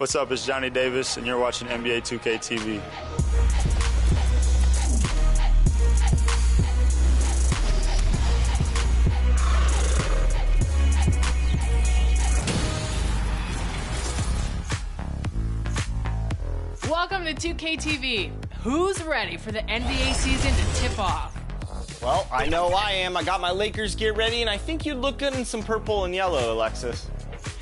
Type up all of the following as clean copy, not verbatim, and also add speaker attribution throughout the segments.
Speaker 1: What's up? It's Johnny Davis, and you're watching NBA 2K TV.
Speaker 2: Welcome to 2K TV. Who's ready for the NBA season to tip off?
Speaker 3: Well, I know I am. I got my Lakers gear ready, and I think you'd look good in some purple and yellow, Alexis.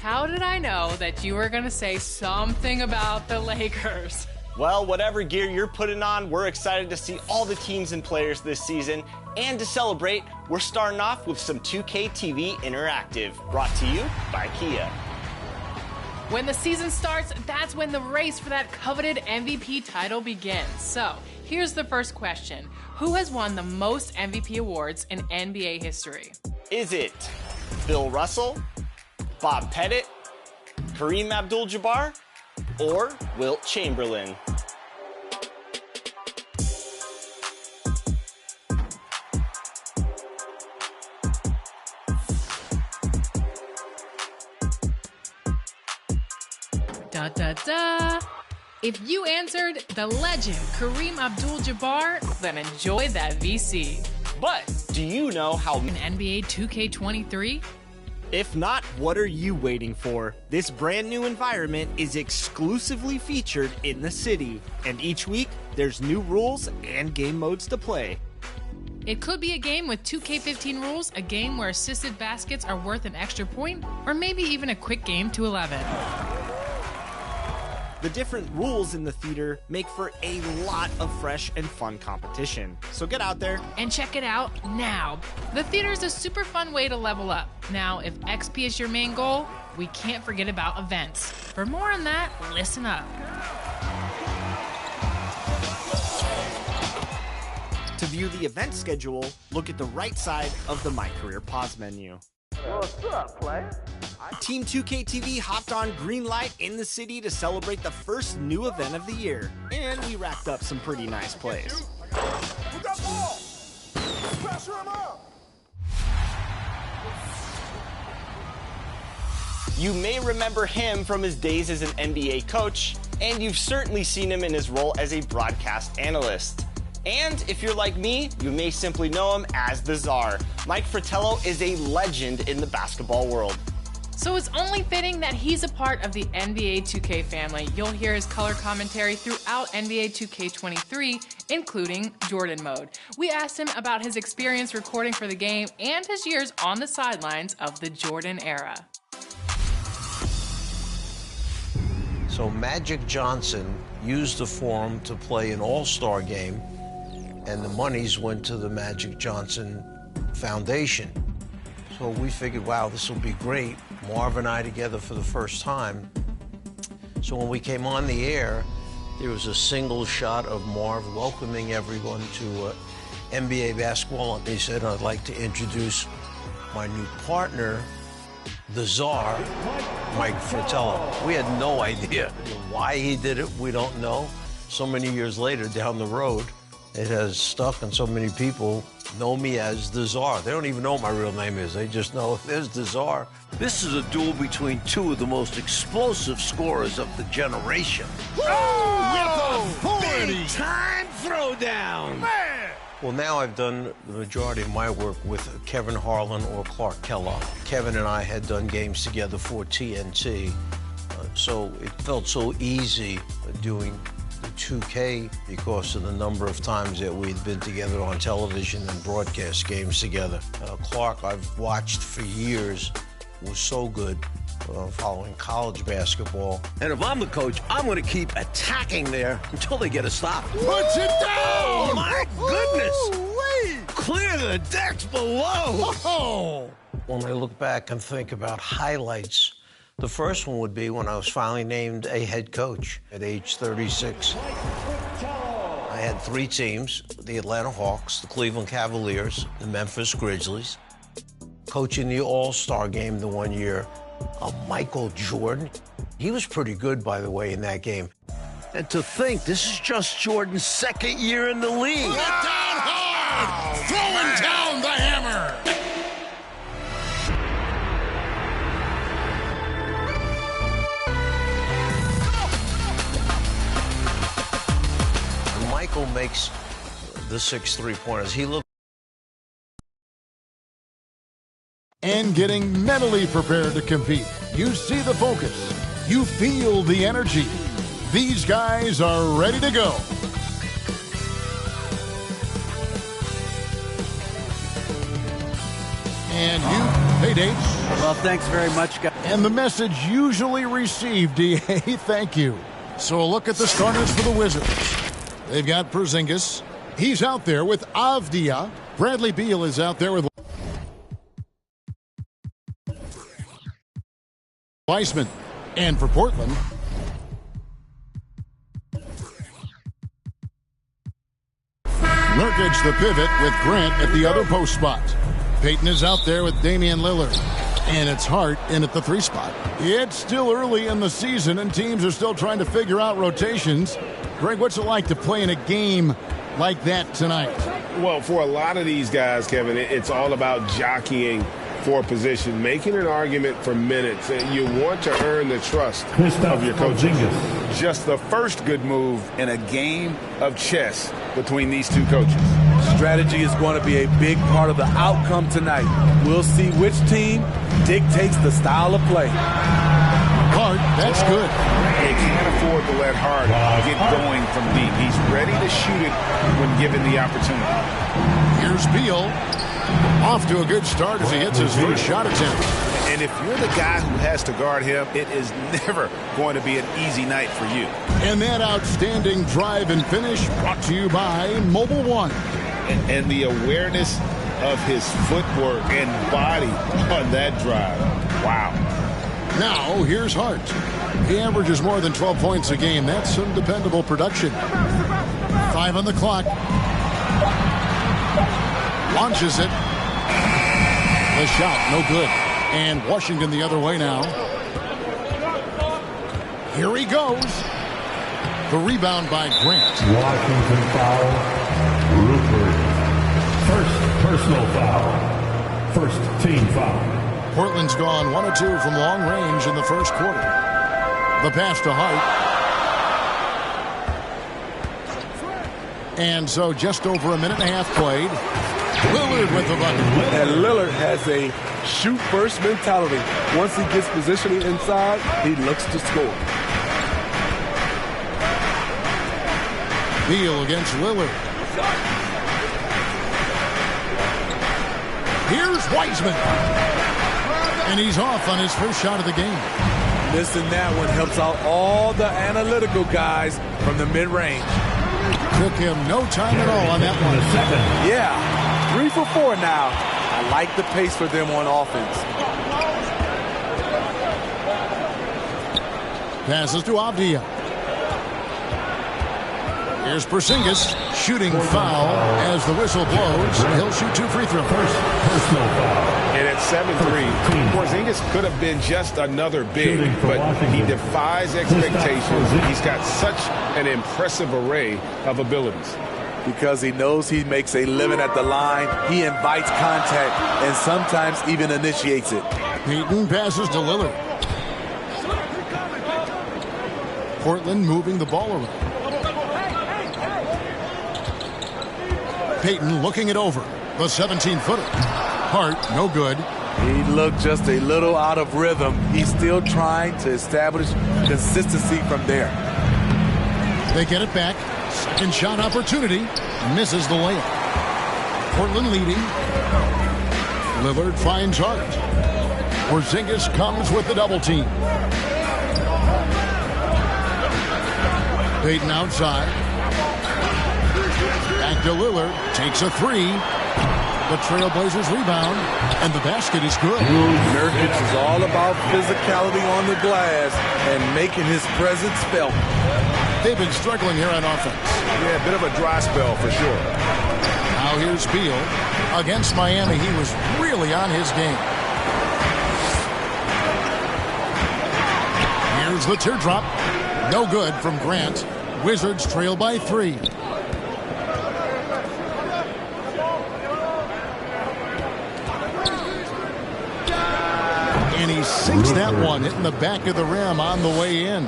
Speaker 2: How did I know that you were going to say something about the Lakers?
Speaker 3: Well, whatever gear you're putting on, we're excited to see all the teams and players this season. And to celebrate, we're starting off with some 2K TV Interactive, brought to you by Kia.
Speaker 2: When the season starts, that's when the race for that coveted MVP title begins. So, here's the first question. Who has won the most MVP awards in NBA history?
Speaker 3: Is it Bill Russell, Bob Pettit, Kareem Abdul-Jabbar, or Wilt Chamberlain?
Speaker 2: Da da da. If you answered the legend Kareem Abdul-Jabbar, then enjoy that VC.
Speaker 3: But do you know how
Speaker 2: In NBA 2K23?
Speaker 4: If not, what are you waiting for? This brand new environment is exclusively featured in the city, and each week there's new rules and game modes to play.
Speaker 2: It could be a game with 2K15 rules, a game where assisted baskets are worth an extra point, or maybe even a quick game to 11.
Speaker 4: The different rules in the theater make for a lot of fresh and fun competition. So get out there.
Speaker 2: And check it out now. The theater is a super fun way to level up. Now, if XP is your main goal, we can't forget about events. For more on that, listen up.
Speaker 4: To view the event schedule, look at the right side of the My Career Pause menu.
Speaker 5: What's up, player?
Speaker 4: Team 2K TV hopped on green light in the city to celebrate the first new event of the year, and we racked up some pretty nice plays.
Speaker 5: With that ball! Pressure him up!
Speaker 3: You may remember him from his days as an NBA coach, and you've certainly seen him in his role as a broadcast analyst. And if you're like me, you may simply know him as the Czar. Mike Fratello is a legend in the basketball world.
Speaker 2: So it's only fitting that he's a part of the NBA 2K family. You'll hear his color commentary throughout NBA 2K23, including Jordan mode. We asked him about his experience recording for the game and his years on the sidelines of the Jordan era.
Speaker 6: So Magic Johnson used the forum to play an all-star game, and the monies went to the Magic Johnson Foundation. So we figured, wow, this will be great. Marv and I together for the first time. So when we came on the air, there was a single shot of Marv welcoming everyone to NBA basketball. And he said, I'd like to introduce my new partner, the Czar, Mike Fratello. We had no idea why he did it. We don't know. So many years later, down the road, it has stuck, and so many people know me as the Czar. They don't even know what my real name is. They just know there's the Czar.
Speaker 7: This is a duel between two of the most explosive scorers of the generation.
Speaker 5: Big
Speaker 7: Time throwdown!
Speaker 5: Man!
Speaker 6: Well, now I've done the majority of my work with Kevin Harlan or Clark Kellogg. Kevin and I had done games together for TNT, so it felt so easy doing the 2K because of the number of times that we'd been together on television and broadcast games together. Clark, I've watched for years, was so good following college basketball.
Speaker 7: And if I'm the coach, I'm going to keep attacking there until they get a stop.
Speaker 5: Put it down!
Speaker 7: Oh, my goodness!
Speaker 5: Ooh-wee.
Speaker 7: Clear the decks below!
Speaker 5: Oh!
Speaker 6: When I look back and think about highlights, the first one would be when I was finally named a head coach at age 36. I had 3 teams, the Atlanta Hawks, the Cleveland Cavaliers, the Memphis Grizzlies. Coaching the All-Star game the one year, Michael Jordan. He was pretty good, by the way, in that game.
Speaker 7: And to think this is just Jordan's second year in the league.
Speaker 5: Let down hard! Throwing down the hammer!
Speaker 6: makes the 6 3-pointers. He looked.
Speaker 5: And getting mentally prepared to compete. You see the focus. You feel the energy. These guys are ready to go. And you, hey Dave.
Speaker 8: Well, thanks very much, guys.
Speaker 5: And the message usually received, DA, thank you. So a look at the starters for the Wizards. They've got Porzingis. He's out there with Avdia. Bradley Beal is out there with Weissman. And for Portland, Nurkic the pivot with Grant at the other post spot. Payton is out there with Damian Lillard. And it's Hart in at the 3 spot. It's still early in the season and teams are still trying to figure out rotations. Greg, what's it like to play in a game like that tonight?
Speaker 9: Well, for a lot of these guys, Kevin, it's all about jockeying for position, making an argument for minutes. You want to earn the trust of your coaches. Just the first good move in a game of chess between these two coaches.
Speaker 10: Strategy is going to be a big part of the outcome tonight. We'll see which team dictates the style of play.
Speaker 5: Hart, that's good.
Speaker 9: You can't afford to let Hart get going from deep. He's ready to shoot it when given the opportunity.
Speaker 5: Here's Beal. Off to a good start as he hits his first shot attempt.
Speaker 9: And if you're the guy who has to guard him, it is never going to be an easy night for you.
Speaker 5: And that outstanding drive and finish brought to you by Mobile One.
Speaker 9: And the awareness of his footwork and body on that drive. Wow.
Speaker 5: Now, here's Hart. He averages more than 12 points a game. That's some dependable production. 5 on the clock. Launches it. The shot, no good. And Washington the other way now. Here he goes. The rebound by Grant.
Speaker 11: Washington foul. Rupert. First personal foul. First team foul.
Speaker 5: Portland's gone 1 of 2 from long range in the first quarter. The pass to Hart. And so just over a minute and a half played. Lillard with the bucket.
Speaker 10: And Lillard has a shoot-first mentality. Once he gets positioning inside, he looks to score.
Speaker 5: Beal against Lillard. Here's Weissman. And he's off on his first shot of the game.
Speaker 10: Missing that one helps out all the analytical guys from the mid-range.
Speaker 5: Took him no time at all on that one.
Speaker 10: Yeah, 3 for 4 now. I like the pace for them on offense.
Speaker 5: Passes to Avdia. Here's Porzingis. Shooting foul as the whistle blows. He'll shoot 2 free throws.
Speaker 11: Personal foul.
Speaker 9: And at 7-3, Porzingis could have been just another big, but he defies expectations. He's got such an impressive array of abilities.
Speaker 10: Because he knows he makes a living at the line, he invites contact and sometimes even initiates it.
Speaker 5: Payton passes to Lillard. Portland moving the ball around. Payton looking it over. The 17-footer. Hart, no good.
Speaker 10: He looked just a little out of rhythm. He's still trying to establish consistency from there.
Speaker 5: They get it back. Second shot opportunity. Misses the layup. Portland leading. Lillard finds Hart. Porzingis comes with the double team. Payton outside. Back to Lillard. Takes a 3. The Trailblazers rebound. And the basket is good.
Speaker 10: Nurkic is all about physicality on the glass and making his presence felt.
Speaker 5: They've been struggling here on offense.
Speaker 9: Yeah, a bit of a dry spell for sure.
Speaker 5: Now here's Beal. Against Miami, he was really on his game. Here's the teardrop. No good from Grant. Wizards trail by 3. And he sinks that one, hitting the back of the rim on the way in.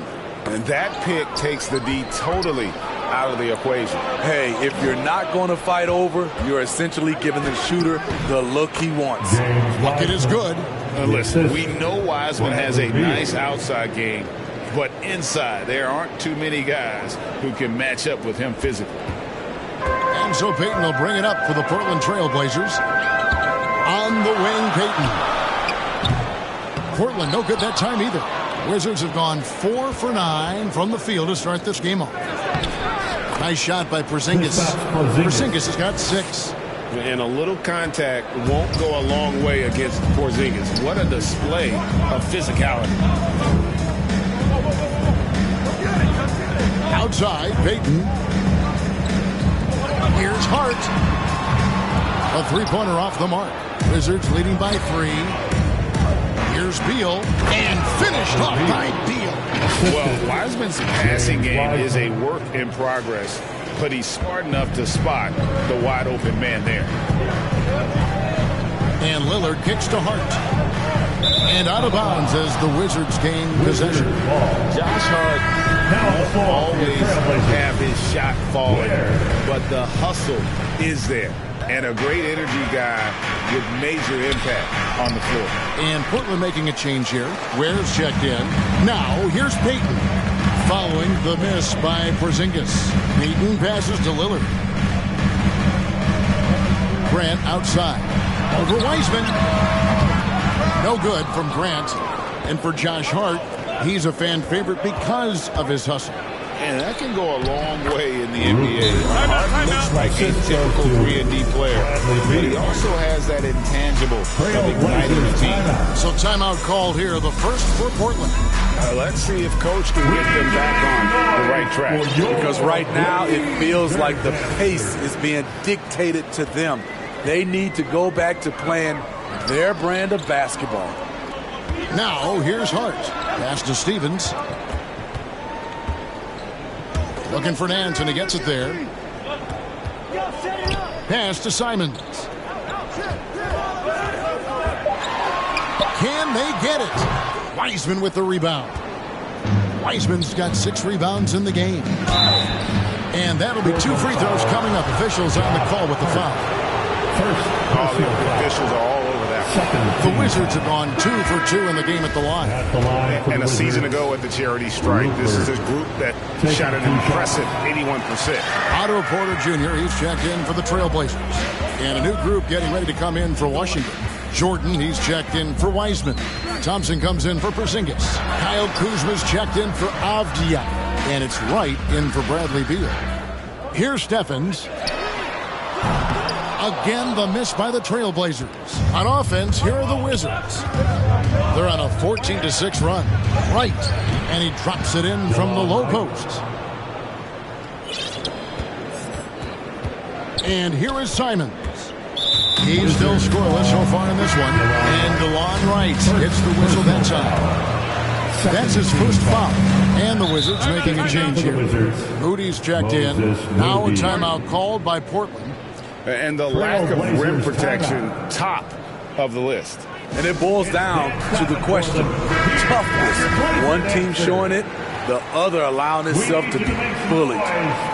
Speaker 9: And that pick takes the D totally out of the equation.
Speaker 10: Hey, if you're not going to fight over, you're essentially giving the shooter the look he wants.
Speaker 5: Bucket is good.
Speaker 9: Listen, we know Wiseman has a nice outside game, but inside there aren't too many guys who can match up with him physically.
Speaker 5: And so Payton will bring it up for the Portland Trail Blazers. On the wing, Payton. Portland no good that time either. Wizards have gone 4 for 9 from the field to start this game off. Nice shot by Porzingis. Porzingis has got 6.
Speaker 9: And a little contact won't go a long way against Porzingis. What a display of physicality.
Speaker 5: Outside, Payton. Here's Hart. A three-pointer off the mark. Wizards leading by 3. Here's Beal. And finished off by Beal.
Speaker 9: Well, Wiseman's passing game is a work in progress, but he's smart enough to spot the wide-open man there.
Speaker 5: And Lillard kicks to Hart. And out of bounds as the Wizards gain possession.
Speaker 9: Josh Hart won't always have his shot falling, but the hustle is there. And a great energy guy with major impact on the floor.
Speaker 5: And Portland making a change here. Ware's checked in. Now, here's Payton. Following the miss by Porzingis. Payton passes to Lillard. Grant outside. Over Wiseman. No good from Grant. And for Josh Hart, he's a fan favorite because of his hustle.
Speaker 9: And that can go a long way in the NBA. Hart looks like a typical 3-and-D player, but he also has that intangible of igniting the team.
Speaker 5: So timeout called here, the first for Portland.
Speaker 9: Let's see if Coach can get them back on the right track.
Speaker 10: Because right now it feels like the pace is being dictated to them. They need to go back to playing their brand of basketball.
Speaker 5: Now, here's Hart. Pass to Stevens. Looking for Nance, and he gets it there. Pass to Simons. Can they get it? Wiseman with the rebound. Wiseman's got 6 rebounds in the game. And that'll be 2 free throws coming up. Officials on the call with the foul.
Speaker 9: All the officials are all over that.
Speaker 5: The Wizards have gone 2 for 2 in the game at the line.
Speaker 9: And a season ago at the charity strike, this is a group that shot an impressive 81%.
Speaker 5: Otto Porter Jr., he's checked in for the Trailblazers. And a new group getting ready to come in for Washington. Jordan, he's checked in for Wiseman. Thompson comes in for Porzingis. Kyle Kuzma's checked in for Avdia. And it's Wright in for Bradley Beal. Here's Steffens. Again, the miss by the Trailblazers. On offense, here are the Wizards. They're on a 14-6 run. Right. And he drops it in from the low post. And here is Simons. He's still scoreless so far in this one. And DeLon Wright hits the whistle that time. That's his first foul. And the Wizards making a change here. Moody's checked in. Now a timeout called by Portland.
Speaker 9: And the lack of rim protection, top of the list.
Speaker 10: And it boils down to the question, toughness. One team showing it, the other allowing itself to be bullied.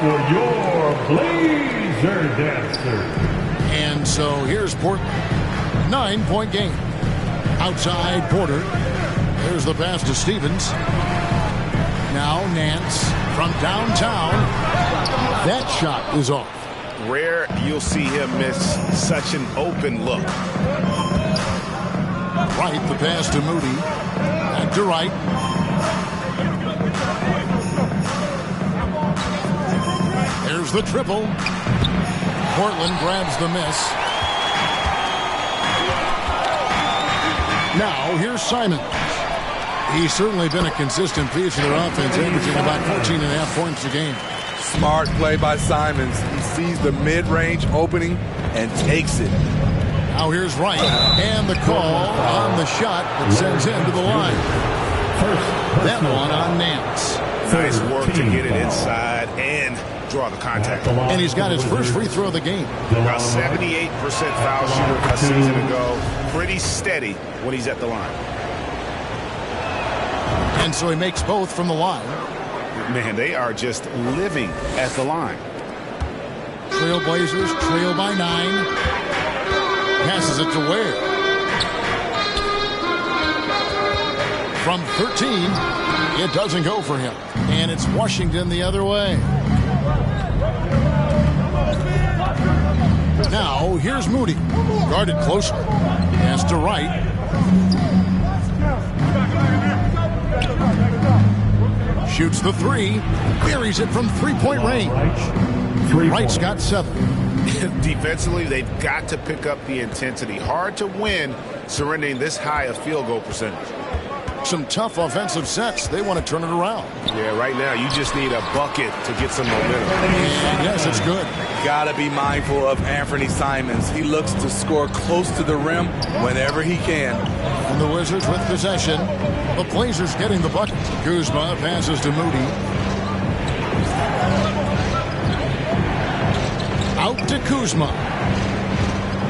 Speaker 11: For your Blazer dancer.
Speaker 5: And so here's Portland. 9-point game. Outside Porter. There's the pass to Stevens. Now Nance from downtown. That shot is off.
Speaker 9: Rare you'll see him miss such an open look.
Speaker 5: Wright, the pass to Moody. Back to Wright. There's the triple. Portland grabs the miss. Now here's Simons. He's certainly been a consistent piece of their offense, averaging about 14.5 points a game.
Speaker 10: Smart play by Simons. He sees the mid-range opening and takes it.
Speaker 5: Now here's Wright. And the call on the shot that sends him to the line. That one on Nance.
Speaker 9: Nice work to get it inside and draw the contact.
Speaker 5: And he's got his first free throw of the game.
Speaker 9: About 78% foul shooter a season ago. Pretty steady when he's at the line.
Speaker 5: And so he makes both from the line.
Speaker 9: Man, they are just living at the line.
Speaker 5: Trailblazers trail by 9. Passes it to Ware. From 13, it doesn't go for him. And it's Washington the other way. Now, here's Moody. Guarded closely. Pass to Wright. Shoots the 3. Buries it from three-point range. Wright's got 7.
Speaker 9: Defensively, they've got to pick up the intensity. Hard to win surrendering this high a field goal percentage.
Speaker 5: Some tough offensive sets. They want to turn it around.
Speaker 9: Yeah, right now you just need a bucket to get some momentum.
Speaker 5: And yes, it's good.
Speaker 10: Gotta be mindful of Anthony Simons. He looks to score close to the rim whenever he can.
Speaker 5: And the Wizards with possession. The Blazers getting the bucket. Kuzma passes to Moody. Out to Kuzma.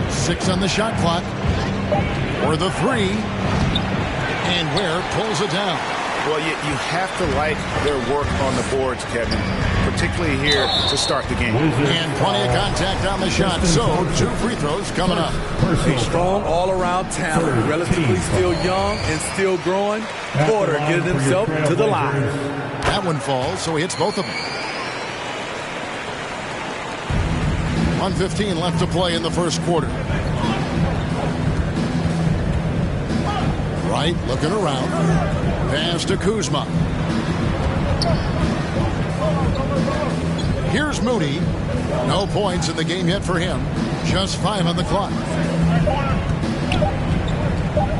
Speaker 5: 6 on the shot clock. For the 3. And Ware pulls it down.
Speaker 9: Well, you have to like their work on the boards, Kevin, particularly here to start the game.
Speaker 5: And plenty of contact on the shot, so 2 free throws coming up.
Speaker 10: A strong all-around talent, relatively still young and still growing. Porter getting himself to the line.
Speaker 5: That one falls, so he hits both of them. 1:15 left to play in the first quarter. Wright looking around. Pass to Kuzma. Here's Moody. No points in the game yet for him. Just 5 on the clock.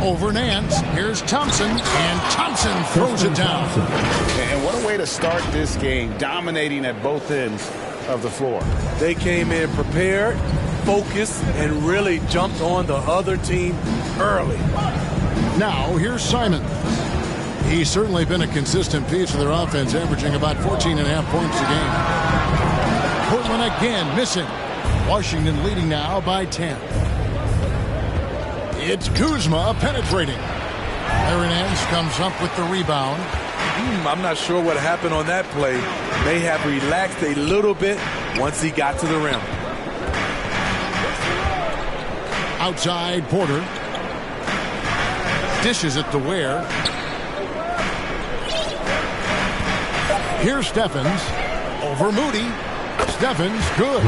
Speaker 5: Over Nance. Here's Thompson. And Thompson throws it down.
Speaker 9: And what a way to start this game, dominating at both ends of the floor.
Speaker 10: They came in prepared, focused, and really jumped on the other team early.
Speaker 5: Now, here's Simon. He's certainly been a consistent piece of their offense, averaging about 14.5 points a game. Portland again missing. Washington leading now by 10. It's Kuzma penetrating. Hernandez comes up with the rebound.
Speaker 10: I'm not sure what happened on that play. May have relaxed a little bit once he got to the rim.
Speaker 5: Outside, Porter. Dishes it to Ware. Here's Stephens. Over Moody. Stephens, good.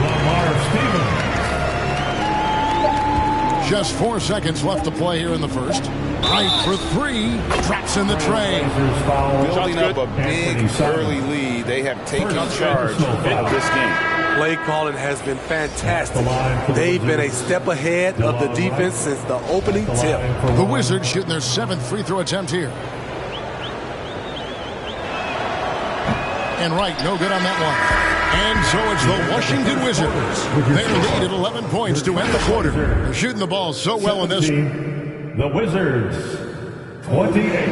Speaker 5: Just 4 seconds left to play here in the first. Right for 3. Drops in the tray.
Speaker 9: Building up a big early lead. They have taken charge of this game.
Speaker 10: Play calling has been fantastic. They've been a step ahead of the defense since the opening tip.
Speaker 5: The Wizards shooting their 7th free throw attempt here. And Wright, no good on that one. And so it's the Washington Wizards. They lead at 11 points to end the quarter. They're shooting the ball so well in this.
Speaker 11: The Wizards, 28.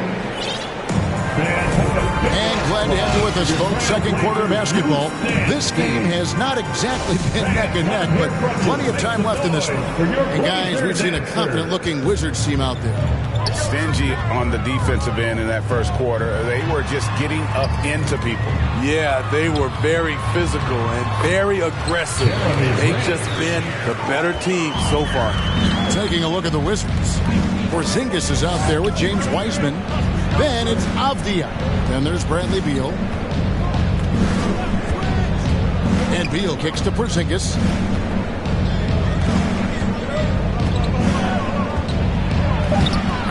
Speaker 5: And glad to have you with us, folks. Second quarter of basketball. This game has not exactly been neck and neck, but plenty of time left in this one. And guys, we've seen a confident-looking Wizards team out there.
Speaker 9: Stingy on the defensive end in that first quarter. They were just getting up into people.
Speaker 10: Yeah, they were very physical and very aggressive. They've just been the better team so far.
Speaker 5: Taking a look at the Wizards. Porzingis is out there with James Wiseman. Then it's Avdia. Then there's Bradley Beal. And Beal kicks to Porzingis.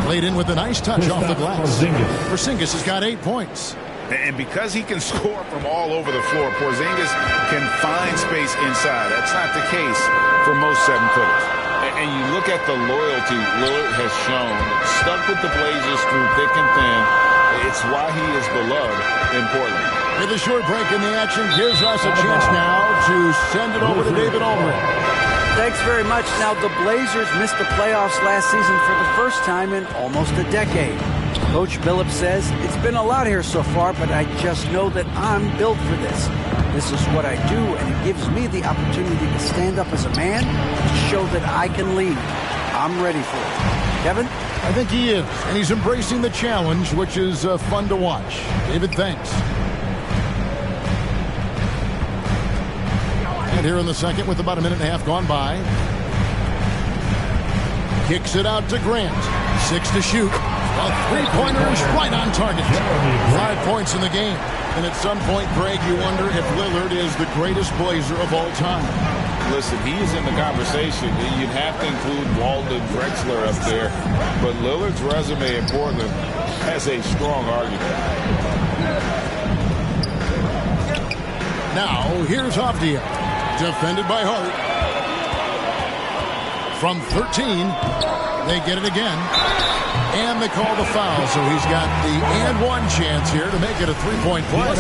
Speaker 5: Played in with a nice touch off the glass. Porzingis has got 8 points.
Speaker 9: And because he can score from all over the floor, Porzingis can find space inside. That's not the case for most 7-footers.
Speaker 12: And you look at the loyalty Lillard has shown, stuck with the Blazers through thick and thin. It's why he is beloved in Portland.
Speaker 5: With a short break in the action gives us a chance now to send it over to David Aldridge.
Speaker 8: Thanks very much. Now, the Blazers missed the playoffs last season for the first time in almost a decade. Coach Billups says, it's been a lot here so far, but I just know that I'm built for this. This is what I do, and it gives me the opportunity to stand up as a man to show that I can lead. I'm ready for it. Kevin?
Speaker 5: I think he is, and he's embracing the challenge, which is fun to watch. David, thanks. Grant here in the second with about a minute and a half gone by. Kicks it out to Grant. 6 to shoot. A three-pointer is right on target. 5 points in the game. And at some point, Greg, you wonder if Lillard is the greatest Blazer of all time.
Speaker 12: Listen, he is in the conversation. You'd have to include Walden Drexler up there. But Lillard's resume in Portland has a strong argument.
Speaker 5: Now, here's Avdia. Defended by Hart. From 13, they get it again. And they call the foul, so he's got the and one chance here to make it a three-point play.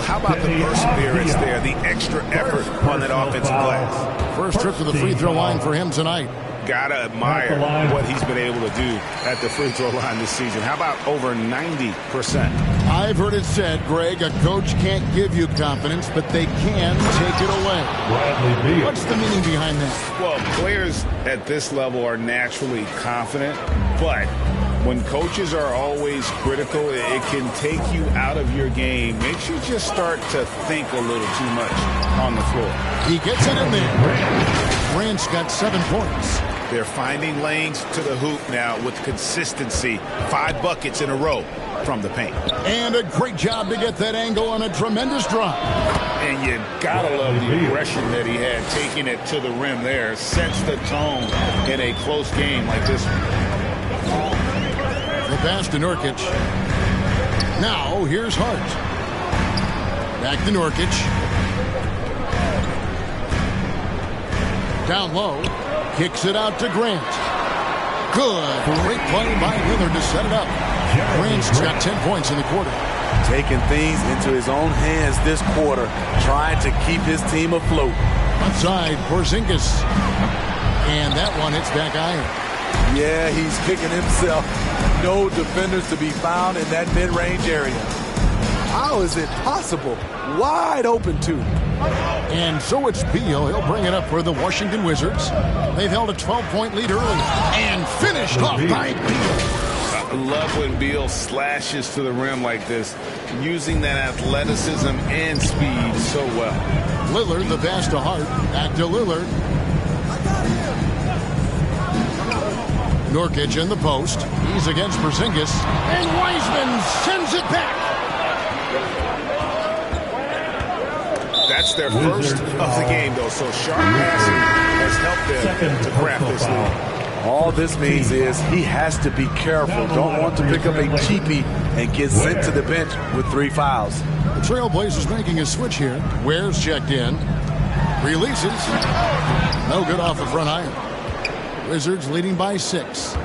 Speaker 9: How about the perseverance there, the extra effort on that offensive glass?
Speaker 5: First trip to the free throw line for him tonight.
Speaker 9: Gotta admire what he's been able to do at the free throw line this season. How about over 90%?
Speaker 5: I've heard it said, Greg, a coach can't give you confidence, but they can take it away. What's the meaning behind that?
Speaker 9: Well, players at this level are naturally confident, but when coaches are always critical, it can take you out of your game. Makes you just start to think a little too much on the floor.
Speaker 5: He gets it in there. Grant's got 7 points.
Speaker 9: They're finding lanes to the hoop now with consistency. 5 buckets in a row from the paint.
Speaker 5: And a great job to get that angle on a tremendous drop.
Speaker 9: And you gotta love the aggression that he had taking it to the rim there. Sets the tone in a close game like this one.
Speaker 5: The pass to Nurkic. Now here's Hart. Back to Nurkic. Down low. Kicks it out to Grant. Good. Great play by Lillard to set it up. Grant's got 10 points in the quarter.
Speaker 10: Taking things into his own hands this quarter, trying to keep his team afloat.
Speaker 5: Outside, Porzingis. And that one hits back iron.
Speaker 10: Yeah, he's kicking himself. No defenders to be found in that mid-range area. How is it possible? Wide open, too.
Speaker 5: And so it's Beal. He'll bring it up for the Washington Wizards. They've held a 12-point lead early and finished off by Beal.
Speaker 9: I love when Beal slashes to the rim like this, using that athleticism and speed so well.
Speaker 5: Lillard, the pass to Hart. Back to Lillard. Nurkic in the post. He's against Porzingis. And Wiseman sends it back.
Speaker 9: That's their first of the game, though, so sharp passing has helped them to craft this lead.
Speaker 10: All this means is he has to be careful. Don't want to pick up a cheapie and get sent to the bench with 3 fouls.
Speaker 5: The Trailblazers making a switch here. Ware's checked in. Releases. No good off the front iron. Wizards leading by 6.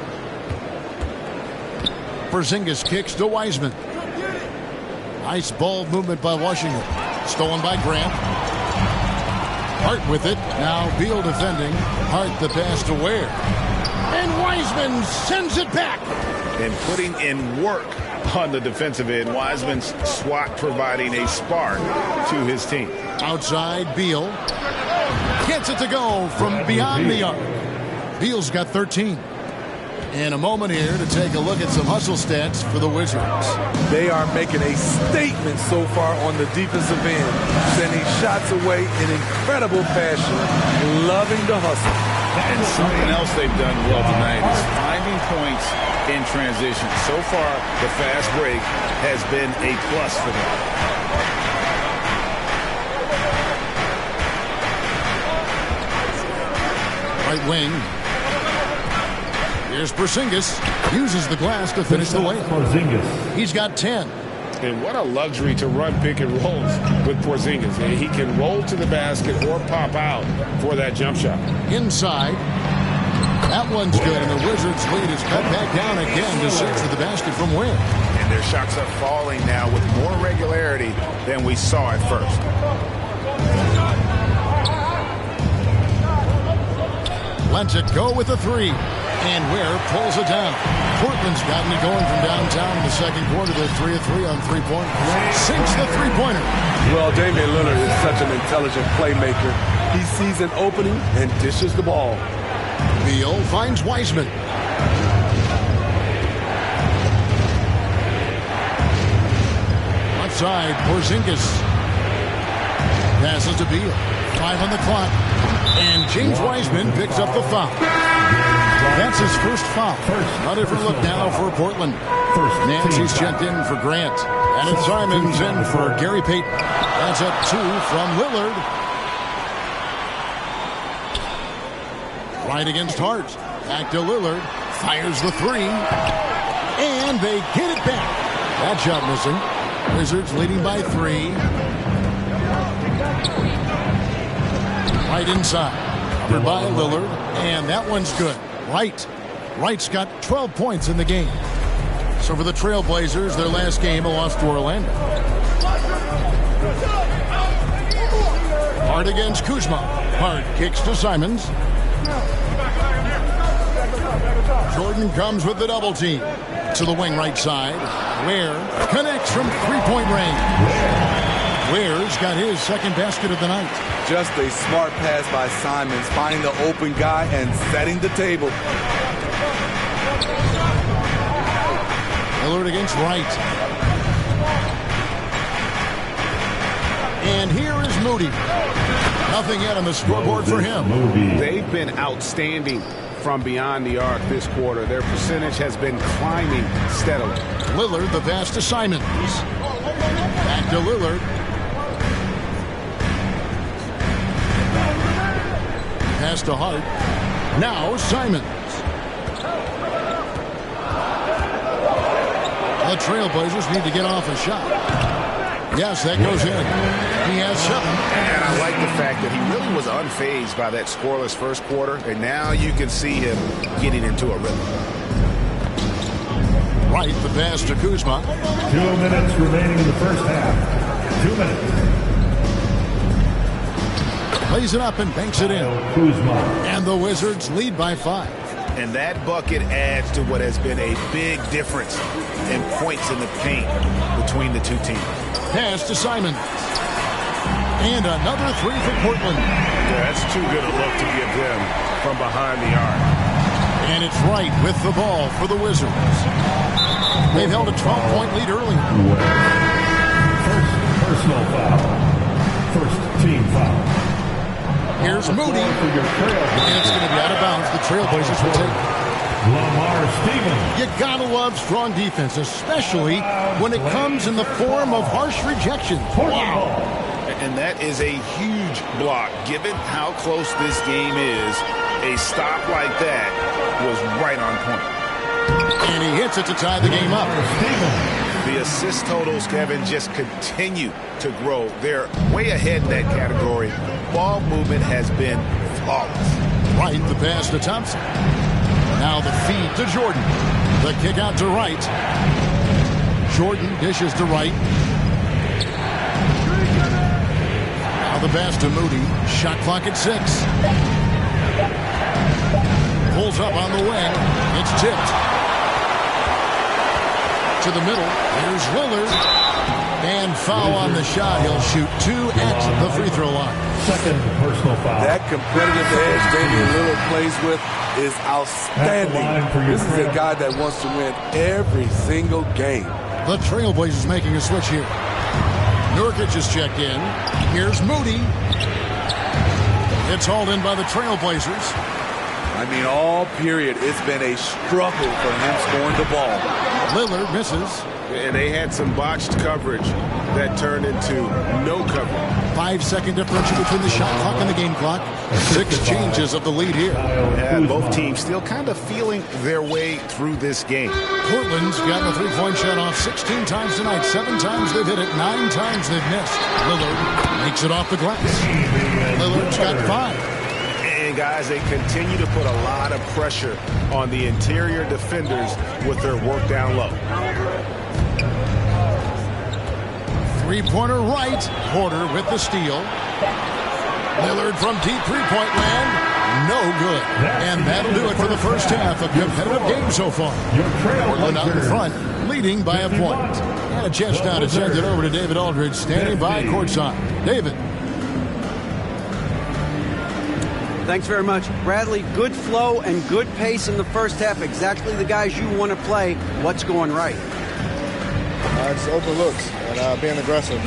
Speaker 5: Porzingis kicks to Wiseman. Nice ball movement by Washington. Stolen by Grant. Hart with it. Now Beal defending. Hart the pass to Ware. And Wiseman sends it back.
Speaker 9: And putting in work on the defensive end. Wiseman's swat providing a spark to his team.
Speaker 5: Outside, Beal. Gets it to go from beyond the arc. Beal's got 13. And a moment here to take a look at some hustle stats for the Wizards.
Speaker 10: They are making a statement so far on the defensive end, sending shots away in incredible fashion, loving the hustle.
Speaker 9: And something else they've done well tonight is finding points in transition. So far, the fast break has been a plus for them.
Speaker 5: Right wing. Here's Porzingis. Uses the glass to finish the layup. He's got 10.
Speaker 9: And what a luxury to run pick and rolls with Porzingis. He can roll to the basket or pop out for that jump shot.
Speaker 5: Inside. That one's good, and the Wizards' lead is cut back down again to 6 at the basket from Ware.
Speaker 9: And their shots are falling now with more regularity than we saw at first.
Speaker 5: Lets it go with a 3. And Ware pulls it down. Portland's gotten it going from downtown in the second quarter. They're 3 of 3 on three-point. Sinks the three-pointer.
Speaker 10: Well, Damian Lillard is such an intelligent playmaker. He sees an opening and dishes the ball.
Speaker 5: Beal finds Wiseman. Outside, Porzingis. Passes to Beal. 5 on the clock. And James Wiseman picks up the foul. That's his first foul. A different look now for Portland. Nancy's checked in for Grant. And it's Simons in for Gary Payton. That's up 2 from Lillard. Right against Hart. Back to Lillard. Fires the 3. And they get it back. That shot missing. Wizards leading by 3. Right inside. Covered by Lillard. And that one's good. Wright's got 12 points in the game. So for the Trailblazers, their last game, a loss to Orlando. Hart against Kuzma. Hart kicks to Simons. Jordan comes with the double team. To the wing right side. Ware connects from three-point range. Ware's got his second basket of the night.
Speaker 10: Just a smart pass by Simons, finding the open guy and setting the table.
Speaker 5: Lillard against Wright. And here is Moody. Nothing yet on the scoreboard for him.
Speaker 9: They've been outstanding from beyond the arc this quarter. Their percentage has been climbing steadily.
Speaker 5: Lillard, the pass to Simons. Back to Lillard. Pass to Hart. Now Simons. The Trailblazers need to get off a shot. Yes, that goes in. He has 7.
Speaker 9: And I like the fact that he really was unfazed by that scoreless first quarter, and now you can see him getting into a rhythm.
Speaker 5: Right, the pass to Kuzma.
Speaker 11: 2 minutes remaining in the first half. 2 minutes.
Speaker 5: Plays it up and banks it in.
Speaker 11: Kuzma.
Speaker 5: And the Wizards lead by 5.
Speaker 9: And that bucket adds to what has been a big difference in points in the paint between the two teams.
Speaker 5: Pass to Simons. And another 3 for Portland.
Speaker 9: Yeah, that's too good a look to give them from behind the arc.
Speaker 5: And it's Wright with the ball for the Wizards. They've held a 12-point lead earlier.
Speaker 11: First personal foul. First team foul.
Speaker 5: Here's Moody. And it's going to be out of bounds. The Trailblazers will take it.
Speaker 11: Lamar Stevens.
Speaker 5: You gotta love strong defense, especially when it comes in the form of harsh rejections. Wow.
Speaker 9: And that is a huge block. Given how close this game is, a stop like that was right on point.
Speaker 5: And he hits it to tie the game up.
Speaker 9: The assist totals, Kevin, just continue to grow. They're way ahead in that category. Ball movement has been flawless.
Speaker 5: Right, the pass to Thompson. Now the feed to Jordan. The kick out to Wright. Jordan dishes to Wright. Now the pass to Moody. Shot clock at 6. Pulls up on the wing. It's tipped. To the middle. Here's Lillard. And foul on the shot. He'll shoot 2 at the free throw line.
Speaker 11: Second personal foul.
Speaker 10: That competitive edge Damian Lillard plays with is outstanding. This is a guy that wants to win every single game.
Speaker 5: The Trailblazers making a switch here. Nurkic is checked in. Here's Moody. It's hauled in by the Trailblazers.
Speaker 10: I mean, all period, it's been a struggle for him scoring the ball.
Speaker 5: Lillard misses.
Speaker 9: And they had some botched coverage that turned into no coverage.
Speaker 5: 5-second differential between the shot clock and the game clock. 6 changes of the lead here.
Speaker 9: Yeah, both teams still kind of feeling their way through this game.
Speaker 5: Portland's gotten a 3-point shot off 16 times tonight. 7 times they've hit it. 9 times they've missed. Lillard makes it off the glass. Lillard's got 5.
Speaker 9: And guys, they continue to put a lot of pressure on the interior defenders with their work down low.
Speaker 5: 3-pointer right. Porter with the steal. Lillard from deep 3-point land. No good. And that'll do it for the first half. A competitive game so far. Portland out in front, leading by a point. And a chance now to send it over to David Aldridge, standing by courtside. David.
Speaker 8: Thanks very much. Bradley, good flow and good pace in the first half. Exactly the guys you want to play. What's going right?
Speaker 13: It's open looks and being aggressive.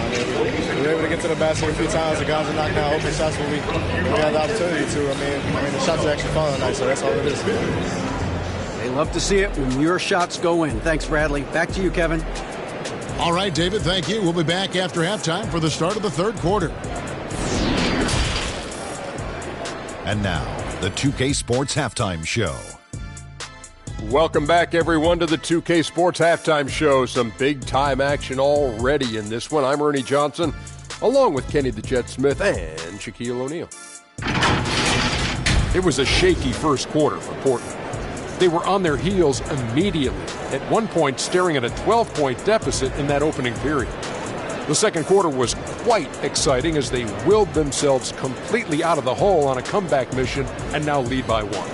Speaker 13: We were able to get to the basket a few times. The guys are knocking out open shots when we had the opportunity to. I mean, the shots are actually falling tonight, so that's all it is.
Speaker 8: They love to see it when your shots go in. Thanks, Bradley. Back to you, Kevin.
Speaker 5: All right, David, thank you. We'll be back after halftime for the start of the third quarter.
Speaker 14: And now, the 2K Sports Halftime Show.
Speaker 15: Welcome back, everyone, to the 2K Sports Halftime Show. Some big-time action already in this one. I'm Ernie Johnson, along with Kenny the Jet Smith and Shaquille O'Neal. It was a shaky first quarter for Portland. They were on their heels immediately, at one point staring at a 12-point deficit in that opening period. The second quarter was quite exciting as they willed themselves completely out of the hole on a comeback mission and now lead by one.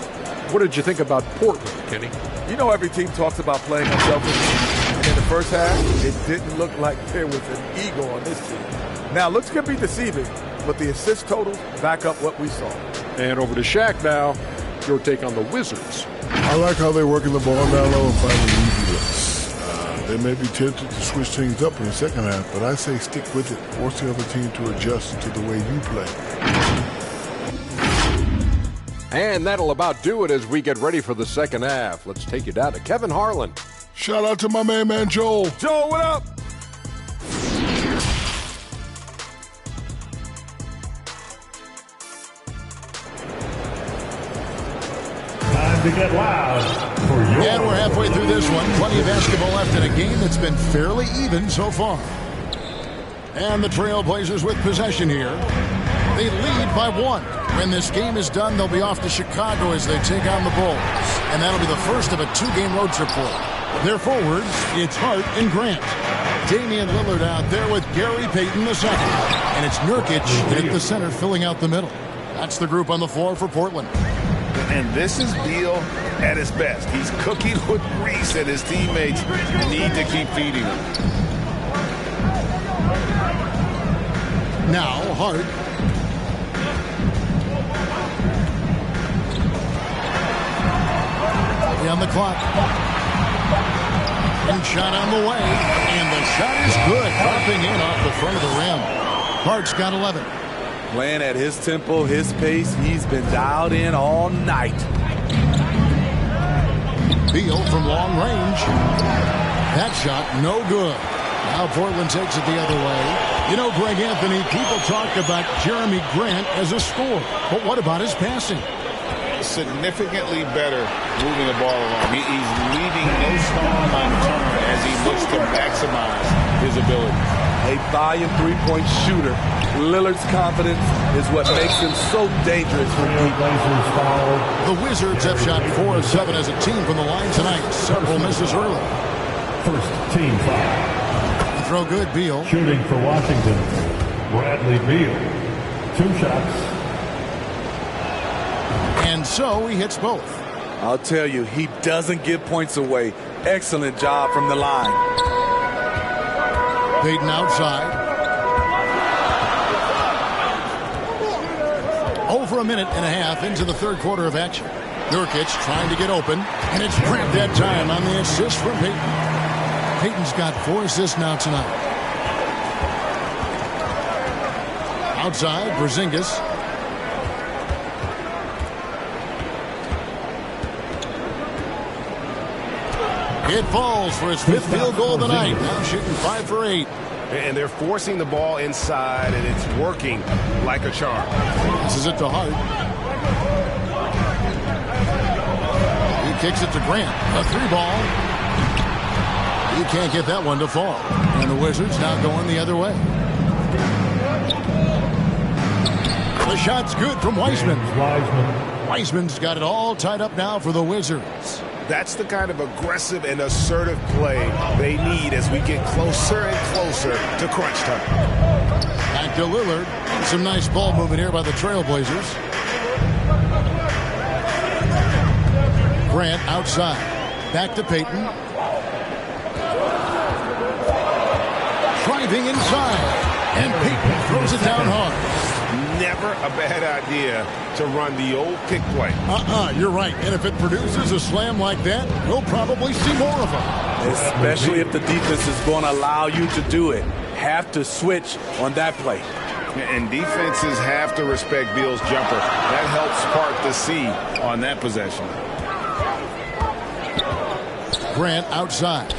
Speaker 15: What did you think about Portland, Kenny?
Speaker 10: You know, every team talks about playing unselfishly. And in the first half, it didn't look like there was an ego on this team. Now, looks can be deceiving, but the assist totals back up what we saw.
Speaker 15: And over to Shaq now. Your take on the Wizards.
Speaker 9: I like how they're working the ball down low and finding easy looks. They may be tempted to switch things up in the second half, but I say stick with it. Force the other team to adjust to the way you play.
Speaker 15: And that'll about do it as we get ready for the second half. Let's take you down to Kevin Harlan.
Speaker 9: Shout out to my main man, Joel.
Speaker 10: Joel, what up?
Speaker 11: To get loud for your
Speaker 5: and we're halfway through this one. Plenty of basketball left in a game that's been fairly even so far. And the Trailblazers with possession here. They lead by one. When this game is done, they'll be off to Chicago as they take on the Bulls. And that'll be the first of a two-game road trip for them. Their forwards, it's Hart and Grant. Damian Lillard out there with Gary Payton II. And it's Nurkic at the center filling out the middle. That's the group on the floor for Portland.
Speaker 12: And this is Beal at his best. He's cooking with grease, and his teammates need to keep feeding him.
Speaker 5: Now, Hart. On the clock. And shot on the way. And the shot is good. Dropping in off the front of the rim. Hart's got 11.
Speaker 10: Playing at his tempo, his pace. He's been dialed in all night.
Speaker 5: Beal from long range. That shot, no good. Now Portland takes it the other way. You know, Greg Anthony, people talk about Jeremy Grant as a scorer. But what about his passing?
Speaker 12: Significantly better moving the ball along. He's leaving no stone unturned as he looks to maximize his ability.
Speaker 10: A volume three-point shooter. Lillard's confidence is what makes him so dangerous for people.
Speaker 5: The Wizards have shot 4 of 7 as a team from the line tonight. Several misses early.
Speaker 11: First team foul.
Speaker 5: The throw good, Beal.
Speaker 11: Shooting for Washington, Bradley Beal. 2 shots.
Speaker 5: And so he hits both.
Speaker 10: I'll tell you, he doesn't give points away. Excellent job from the line.
Speaker 5: Payton outside. Over a minute and a half into the third quarter of action. Nurkic trying to get open, and it's Grant that time on the assist from Payton. Payton's got 4 assists now tonight. Outside, Porzingis. It falls for his 5th field goal of the night. Now shooting 5 for 8.
Speaker 9: And they're forcing the ball inside, and it's working like a charm.
Speaker 5: This is it to Hart. He kicks it to Grant. A 3-ball. He can't get that one to fall. And the Wizards now going the other way. The shot's good from Wiseman. Wiseman's got it all tied up now for the Wizards.
Speaker 9: That's the kind of aggressive and assertive play they need as we get closer and closer to crunch time.
Speaker 5: Back to Lillard. Some nice ball movement here by the Trailblazers. Grant outside. Back to Payton. Driving inside. And Payton throws it down hard.
Speaker 9: Never a bad idea to run the old pick play.
Speaker 5: You're right. And if it produces a slam like that, we'll probably see more of them.
Speaker 10: Especially if the defense is going to allow you to do it. have to switch on that play.
Speaker 12: And defenses have to respect Beal's jumper. That helps part the C on that possession.
Speaker 5: Grant outside.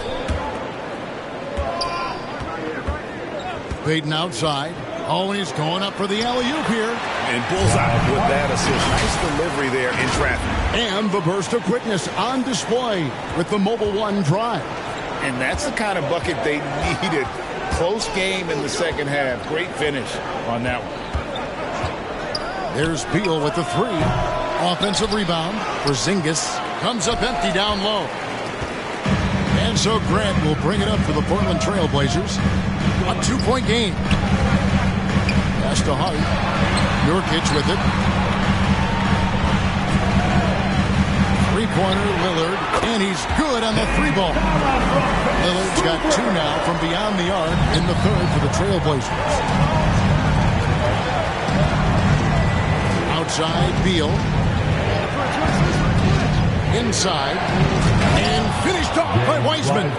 Speaker 5: Payton outside. Oh, he's going up for the alley-oop here.
Speaker 12: And bullseye with that assist. Nice delivery there in traffic.
Speaker 5: And the burst of quickness on display with the Mobile One drive.
Speaker 12: And that's the kind of bucket they needed. Close game in the second half. Great finish on that one.
Speaker 5: There's Beal with the three. Offensive rebound. Porzingis comes up empty down low. And so Grant will bring it up for the Portland Trail Blazers. A 2-point game. Pass to Hart. Nurkic with it. Three-pointer, Lillard. And he's good on the three ball. Lillard's got two now from beyond the arc in the third for the Trail Blazers. Outside, Beal. Inside. And finished off by Wiseman.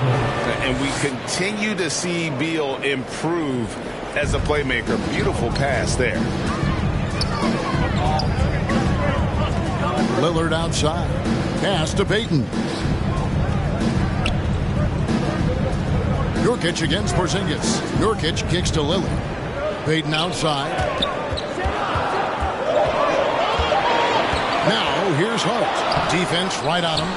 Speaker 12: And we continue to see Beal improve as a playmaker. Beautiful pass there.
Speaker 5: Lillard outside. Pass to Payton. Nurkic against Porzingis. Nurkic kicks to Lillard. Payton outside. Now here's Hart. Defense right on him.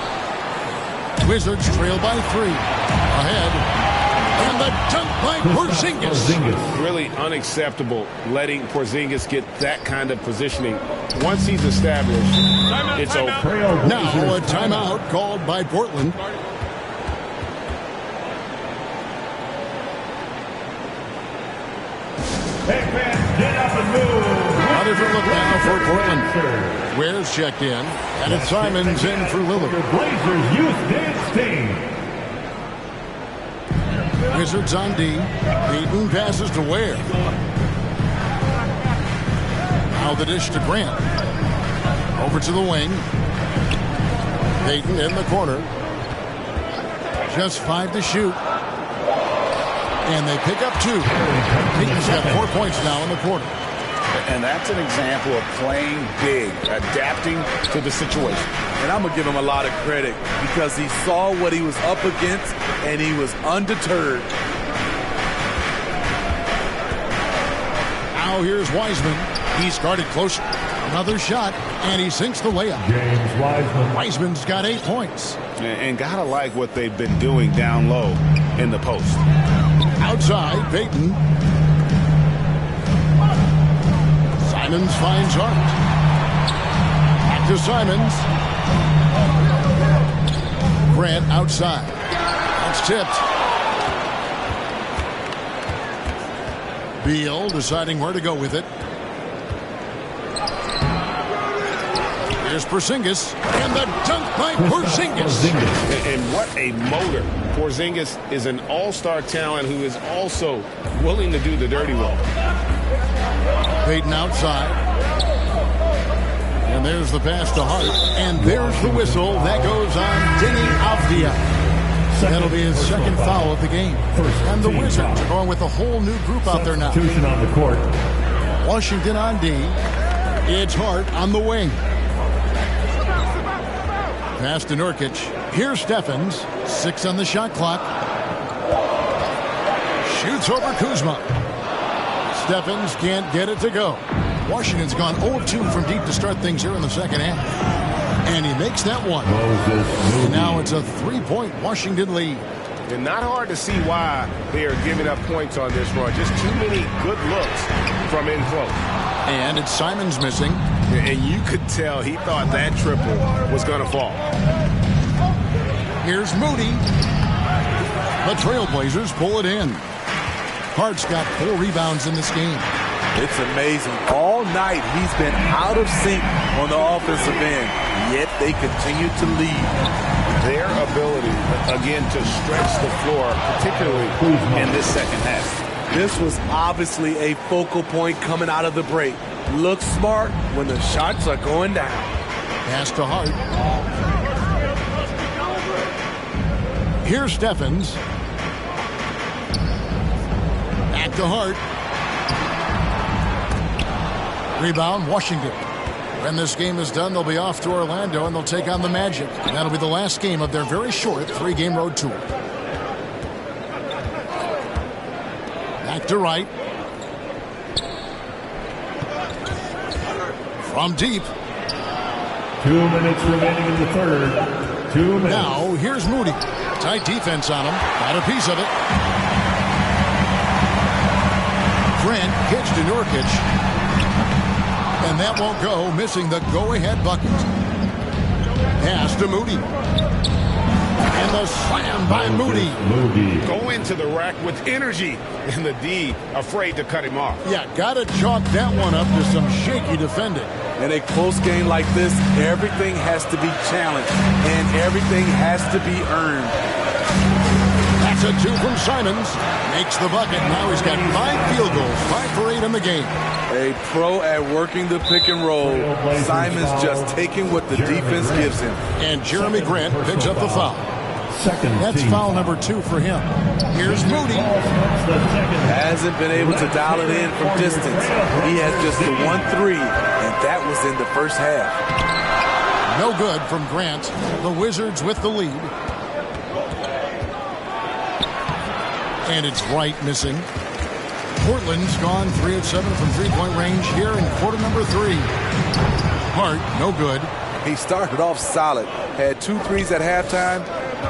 Speaker 5: Wizards trail by 3. Ahead. And the dunk by Porzingis.
Speaker 12: Really unacceptable letting Porzingis get that kind of positioning. Once he's established, it's over.
Speaker 5: Now a timeout called by Portland. A different look now for Portland. Ware's checked in, and it's Simons in for Lillard.
Speaker 11: Blazers youth dance team.
Speaker 5: Wizards on D. Payton passes to Ware. Now the dish to Grant. Over to the wing. Payton in the corner. Just 5 to shoot. And they pick up 2. Payton's got 4 points now in the quarter.
Speaker 12: And that's an example of playing big, adapting to the situation.
Speaker 10: And I'm going to give him a lot of credit because he saw what he was up against and he was undeterred.
Speaker 5: Now here's Wiseman. He's guarded closer. Another shot, and he sinks the layup.
Speaker 11: James Wiseman.
Speaker 5: Wiseman's got 8 points.
Speaker 12: And gotta like what they've been doing down low in the post.
Speaker 5: Outside, Payton. Simons finds Hart. Back to Simons. Grant outside. That's tipped. Beal deciding where to go with it. Here's Porzingis. And the dunk by Porzingis.
Speaker 12: And what a motor. Porzingis is an all-star talent who is also willing to do the dirty work.
Speaker 5: Payton outside. And there's the pass to Hart. And there's the whistle. That goes on Denny Avdia. That'll be his second foul of the game. And the Wizards are going with a whole new group out there now.
Speaker 11: Substitution on the court.
Speaker 5: Washington on D. It's Hart on the wing. Pass to Nurkic. Here's Steffens. 6 on the shot clock. Shoots over Kuzma. Steffens can't get it to go. Washington's gone 0-2 from deep to start things here in the second half. And he makes that one. And now it's a 3-point Washington lead.
Speaker 12: And not hard to see why they are giving up points on this run. Just too many good looks from in close.
Speaker 5: And it's Simons missing.
Speaker 12: And you could tell he thought that triple was going to fall.
Speaker 5: Here's Moody. The Trailblazers pull it in. Hart's got 4 rebounds in this game.
Speaker 10: It's amazing. All night he's been out of sync on the offensive end, yet they continue to lead.
Speaker 12: Their ability, again, to stretch the floor, particularly in this second half.
Speaker 10: This was obviously a focal point coming out of the break. Look smart when the shots are going down.
Speaker 5: Pass to Hart. Here's Steffens. to Hart. Rebound, Washington. When this game is done, they'll be off to Orlando, and they'll take on the Magic. And that'll be the last game of their very short 3-game road tour. Back to Wright. From deep.
Speaker 11: 2 minutes remaining in the third. 2 minutes.
Speaker 5: Now, here's Moody. Tight defense on him. Got a piece of it. Grant pitched to Nurkic. And that won't go, missing the go-ahead bucket. Pass to Moody. And the slam by Moody.
Speaker 9: Go into the rack with energy. And the D afraid to cut him off.
Speaker 5: Yeah, got to chalk that one up to some shaky defending.
Speaker 10: In a close game like this, everything has to be challenged. And everything has to be earned.
Speaker 5: That's a 2 from Simons. Makes the bucket. Now he's got 5 field goals. 5 for 8 in the game.
Speaker 10: A pro at working the pick and roll. Simons just taking what the defense gives him.
Speaker 5: And Jeremy Grant picks up the foul. That's foul number 2 for him. Here's Moody.
Speaker 10: Hasn't been able to dial it in from distance. He has just the 1-3, and that was in the first half.
Speaker 5: No good from Grant. The Wizards with the lead. And it's Wright missing. Portland's gone 3 of 7 from three-point range here in quarter number 3. Hart, no good.
Speaker 10: He started off solid. Had 2 threes at halftime,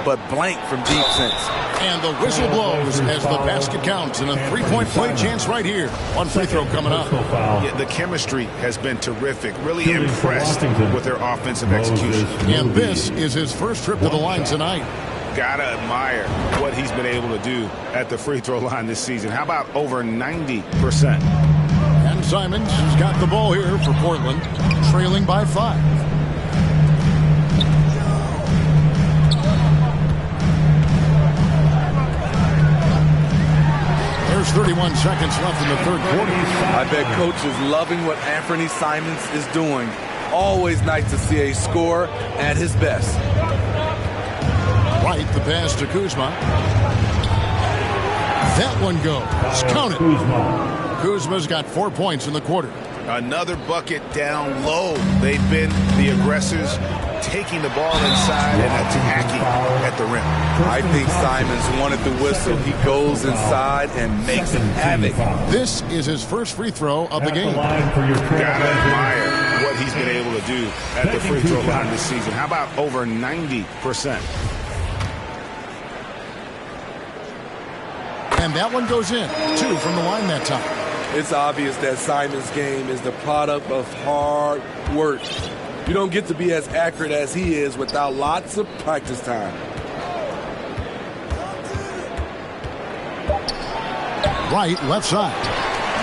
Speaker 10: but blank from deep since.
Speaker 5: And the whistle blows as the basket counts and a 3-point play chance right here. One free throw coming up.
Speaker 9: Yeah, the chemistry has been terrific. Really impressed with their offensive execution.
Speaker 5: And this is his first trip to the line tonight.
Speaker 9: Gotta admire what he's been able to do at the free throw line this season. How about over 90%?
Speaker 5: And Simons has got the ball here for Portland, trailing by 5. There's 31 seconds left in the third quarter.
Speaker 10: I bet Coach is loving what Anthony Simons is doing. Always nice to see a scorer at his best.
Speaker 5: Right, the pass to Kuzma. That one goes. Counted. Kuzma's got 4 points in the quarter.
Speaker 9: Another bucket down low. They've been the aggressors, taking the ball inside and attacking at the rim.
Speaker 10: I think Simons wanted the whistle. He goes inside and makes havoc.
Speaker 5: This is his first free throw of the game.
Speaker 9: Gotta admire what he's been able to do at the free throw line this season. How about over 90%?
Speaker 5: And that one goes in. 2 from the line that time.
Speaker 10: It's obvious that Simons' game is the product of hard work. You don't get to be as accurate as he is without lots of practice time.
Speaker 5: Right, left side.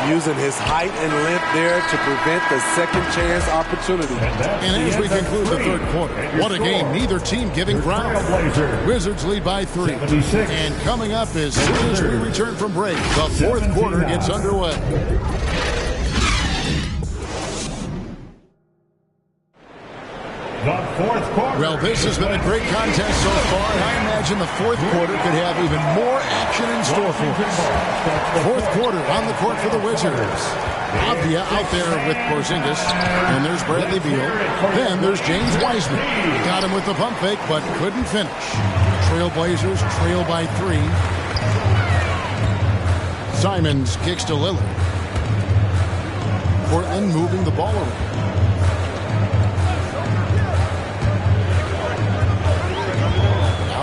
Speaker 10: Using his height and length there to prevent the second chance opportunity.
Speaker 5: And as we conclude the third quarter, what a game. Neither team giving ground. Wizards lead by 3. And coming up as soon as we return from break, the fourth quarter gets underway. Well, this has been a great contest so far, and I imagine the fourth quarter could have even more action in store for us. Fourth quarter on the court for the Wizards. Avdia out there with Porzingis, and there's Bradley Beal. Then there's James Wiseman. Got him with the pump fake, but couldn't finish. Trailblazers trail by 3. Simons kicks to Lillard. Portland moving the ball around.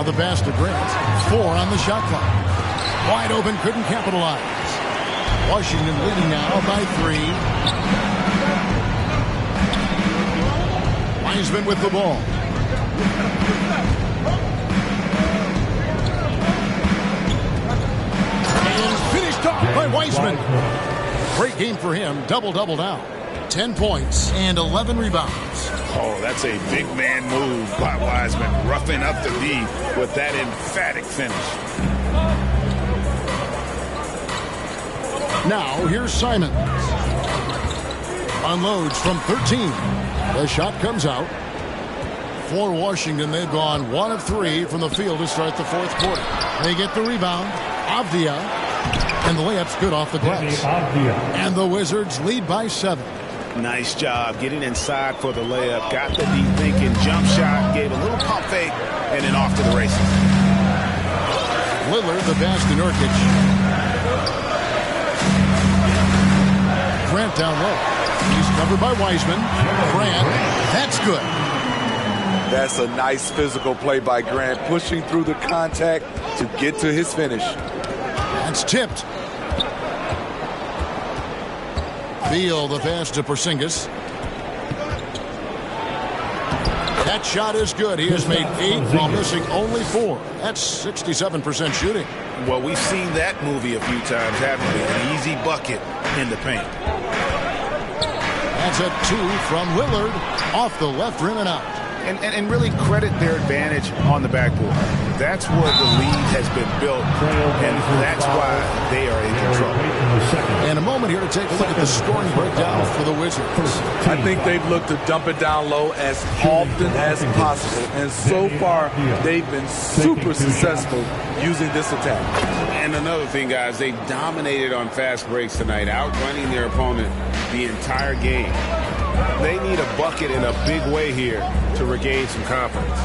Speaker 5: The pass to Grant. 4 on the shot clock. Wide open, couldn't capitalize. Washington leading now by 3. Wiseman with the ball. And finished off by Wiseman. Great game for him. Double-double now. 10 points and 11 rebounds.
Speaker 9: Oh, that's a big man move by Wiseman, roughing up the D with that emphatic finish.
Speaker 5: Now, here's Simons. Unloads from 13. The shot comes out. For Washington, they've gone 1 of 3 from the field to start the fourth quarter. They get the rebound. Avdia And the layup's good off the glass. And the Wizards lead by 7.
Speaker 9: Nice job getting inside for the layup. Got the deep thinking jump shot, gave a little pump fake, and then off to the races.
Speaker 5: Lillard, the pass to Nurkic. Grant down low. He's covered by Wiseman. Grant, that's good.
Speaker 10: That's a nice physical play by Grant, pushing through the contact to get to his finish.
Speaker 5: That's tipped. Beal, the pass to Porzingis. That shot is good. He has made 8 while missing only 4. That's 67% shooting.
Speaker 9: Well, we've seen that movie a few times, haven't we? An easy bucket in the paint.
Speaker 5: That's a 2 from Lillard off the left rim and out.
Speaker 9: And really credit their advantage on the backboard. That's where the lead has been built, and that's why they are in control.
Speaker 5: And a moment here to take a look at the scoring breakdown for the Wizards.
Speaker 10: I think they've looked to dump it down low as often as possible, and so far they've been super successful using this attack.
Speaker 9: And another thing, guys, they dominated on fast breaks tonight, outrunning their opponent the entire game. They need a bucket in a big way here to regain some confidence.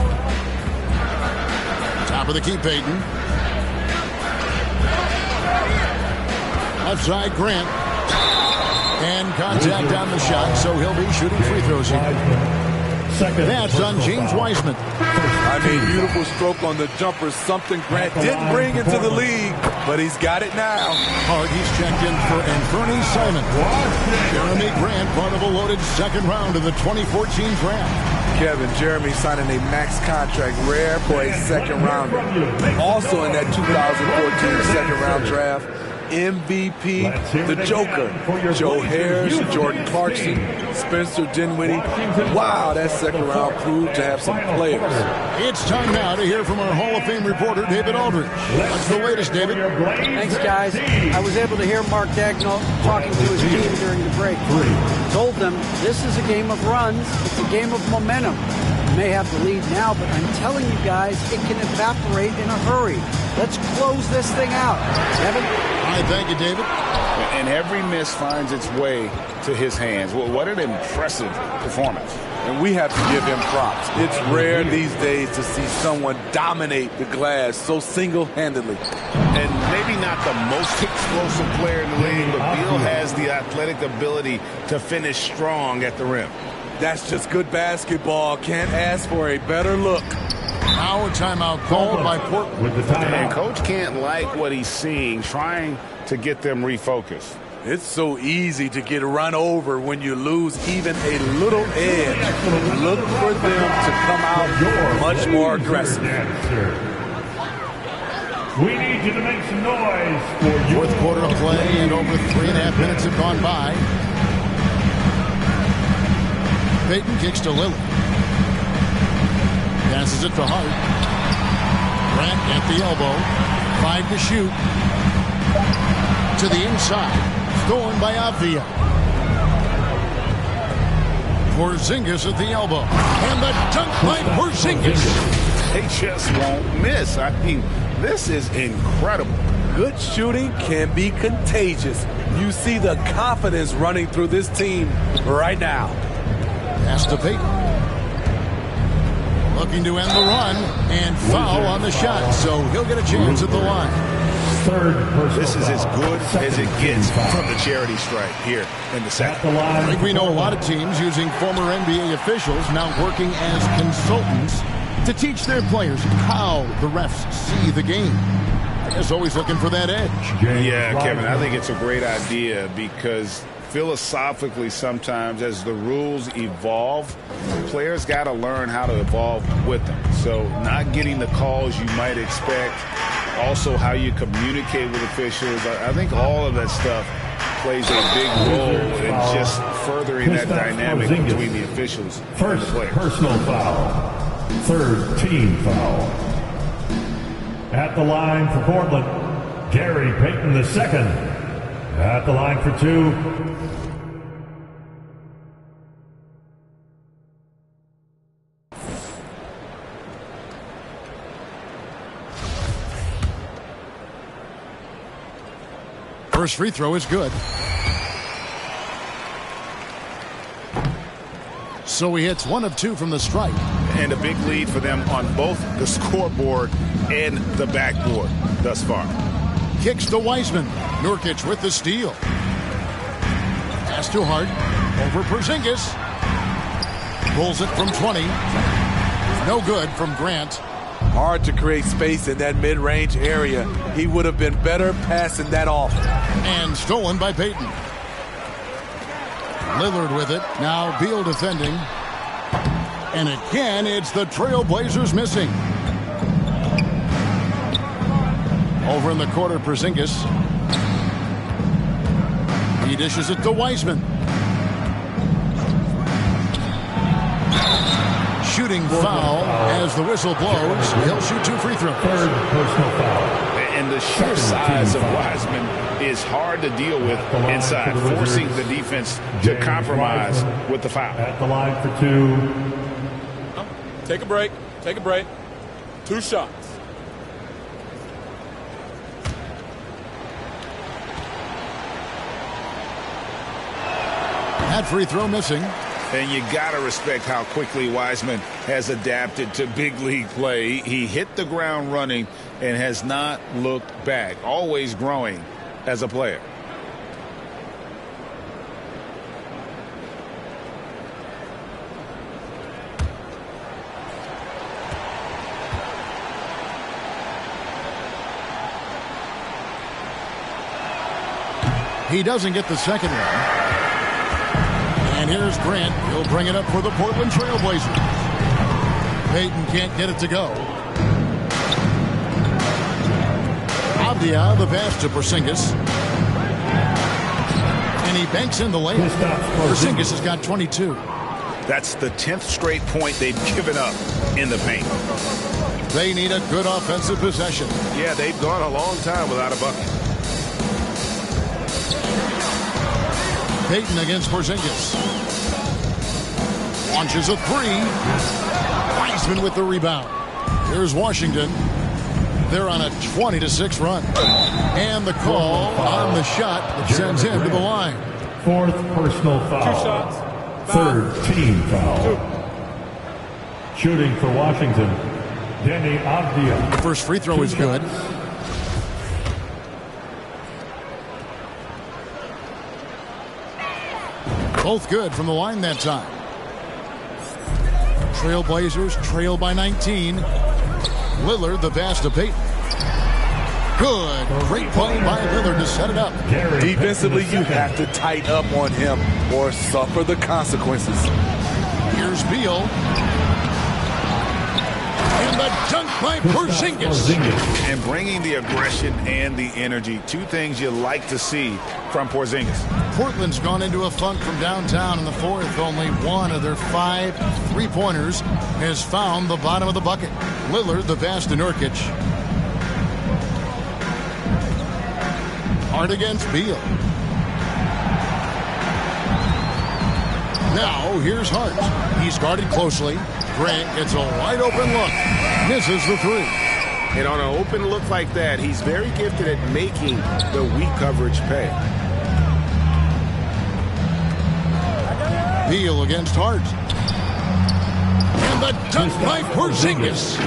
Speaker 5: Top of the key, Payton. Outside Grant. And contact on the shot, so he'll be shooting free throws here. That's on James Wiseman.
Speaker 10: I mean, beautiful stroke on the jumper, something Grant didn't bring into the league, but he's got it now.
Speaker 5: Hard, he's checked in for Anthony Simon. Jeremy Grant, part of a loaded second round of the 2014 draft.
Speaker 10: Kevin, Jeremy signing a max contract, rare for a second rounder. Also in that 2014 second round draft, MVP, the Joker, Joe Harris, Jordan Clarkson, Spencer Dinwiddie. Wow, that second round proved to have some players.
Speaker 5: It's time now to hear from our Hall of Fame reporter, David Aldridge. What's the latest, David?
Speaker 8: Thanks, guys. I was able to hear Mark Dagnall talking to his team during the break. Told them this is a game of runs. It's a game of momentum. You may have the lead now, but I'm telling you guys, it can evaporate in a hurry. Let's close this thing out. Kevin?
Speaker 5: All right, thank you, David.
Speaker 9: And every miss finds its way to his hands. Well, what an impressive performance.
Speaker 10: And we have to give him props. It's rare these days to see someone dominate the glass so single-handedly.
Speaker 9: And maybe not the most explosive player in the league, but Beal has the athletic ability to finish strong at the rim.
Speaker 10: That's just good basketball. Can't ask for a better look.
Speaker 5: Now a timeout called by Portland.
Speaker 9: And Coach can't like what he's seeing, trying to get them refocused.
Speaker 10: It's so easy to get run over when you lose even a little edge. Look for them to come out much more aggressive.
Speaker 11: We need you to make some noise for
Speaker 5: fourth quarter of play, and over 3.5 minutes have gone by. Payton kicks to Lillard. Passes it to Hart. Grant at the elbow. 5 to shoot. To the inside. Stolen by Avdia. Porzingis at the elbow. And the dunk by Porzingis.
Speaker 9: They just won't miss. I mean, this is incredible.
Speaker 10: Good shooting can be contagious. You see the confidence running through this team right now.
Speaker 5: Pass to Payton. Looking to end the run, and foul on the shot, so he'll get a chance at the line.
Speaker 9: This is as good as it gets from the charity stripe here in the second.
Speaker 5: I think we know a lot of teams using former NBA officials now working as consultants to teach their players how the refs see the game. I guess always looking for that edge.
Speaker 9: Yeah, Kevin, I think it's a great idea because philosophically sometimes as the rules evolve, players got to learn how to evolve with them. So not getting the calls you might expect, also how you communicate with officials. I think all of that stuff plays a big role in just furthering that dynamic between the officials and the players.
Speaker 11: Personal foul. Third team foul. At the line for Portland, Gary Payton II. At the line for 2.
Speaker 5: First free throw is good. So he hits 1 of 2 from the stripe.
Speaker 12: And a big lead for them on both the scoreboard and the backboard thus far.
Speaker 5: Kicks to Wiseman. Nurkic with the steal. Pass to Hart. Over Porzingis. Pulls it from 20. No good from Grant.
Speaker 10: Hard to create space in that mid-range area. He would have been better passing that off.
Speaker 5: And stolen by Payton. Lillard with it. Now Beal defending. And again, it's the Trailblazers missing. Over in the corner, Porzingis. He dishes it to Wiseman. Shooting foul as the whistle blows. He'll shoot 2 free throws.
Speaker 11: Third personal foul.
Speaker 12: And the sheer size of Wiseman is hard to deal with inside, forcing the defense to compromise with the foul.
Speaker 11: At the line for 2.
Speaker 16: Take a break. Take a break. 2 shots.
Speaker 5: That free throw missing.
Speaker 12: And you got to respect how quickly Wiseman has adapted to big league play. He hit the ground running and has not looked back, always growing as a player.
Speaker 5: He doesn't get the second one. And here's Grant. He'll bring it up for the Portland Trailblazers. Payton can't get it to go. Avdia, the pass to Porzingis. And he banks in the layup. Porzingis has got 22.
Speaker 12: That's the 10th straight point they've given up in the paint.
Speaker 5: They need a good offensive possession.
Speaker 12: Yeah, they've gone a long time without a bucket.
Speaker 5: Payton against Porzingis. Launches a 3. Wiseman with the rebound. Here's Washington. They're on a 20-6 run. And the call on the shot that sends him to the line.
Speaker 11: Fourth personal foul.
Speaker 16: 2 shots.
Speaker 11: Third team foul. Shooting for Washington, Denny Avdia.
Speaker 5: The first free throw is good. Both good from the line that time. Trailblazers trail by 19. Lillard, the pass to Payton. Good. Great play by Lillard to set it up.
Speaker 10: Defensively, you have to tighten up on him or suffer the consequences.
Speaker 5: Here's Beal. And the dunk by Porzingis.
Speaker 12: And bringing the aggression and the energy. 2 things you like to see from Porzingis.
Speaker 5: Portland's gone into a funk from downtown in the fourth. Only 1 of their 5 3-pointers has found the bottom of the bucket. Lillard, the pass to Nurkic. Hard against Beal. Now, here's Hart. He's guarded closely. Grant gets a wide open look. Misses the 3.
Speaker 9: And on an open look like that, he's very gifted at making the weak coverage pay.
Speaker 5: Beal against Hart. And the dunk by Porzingis.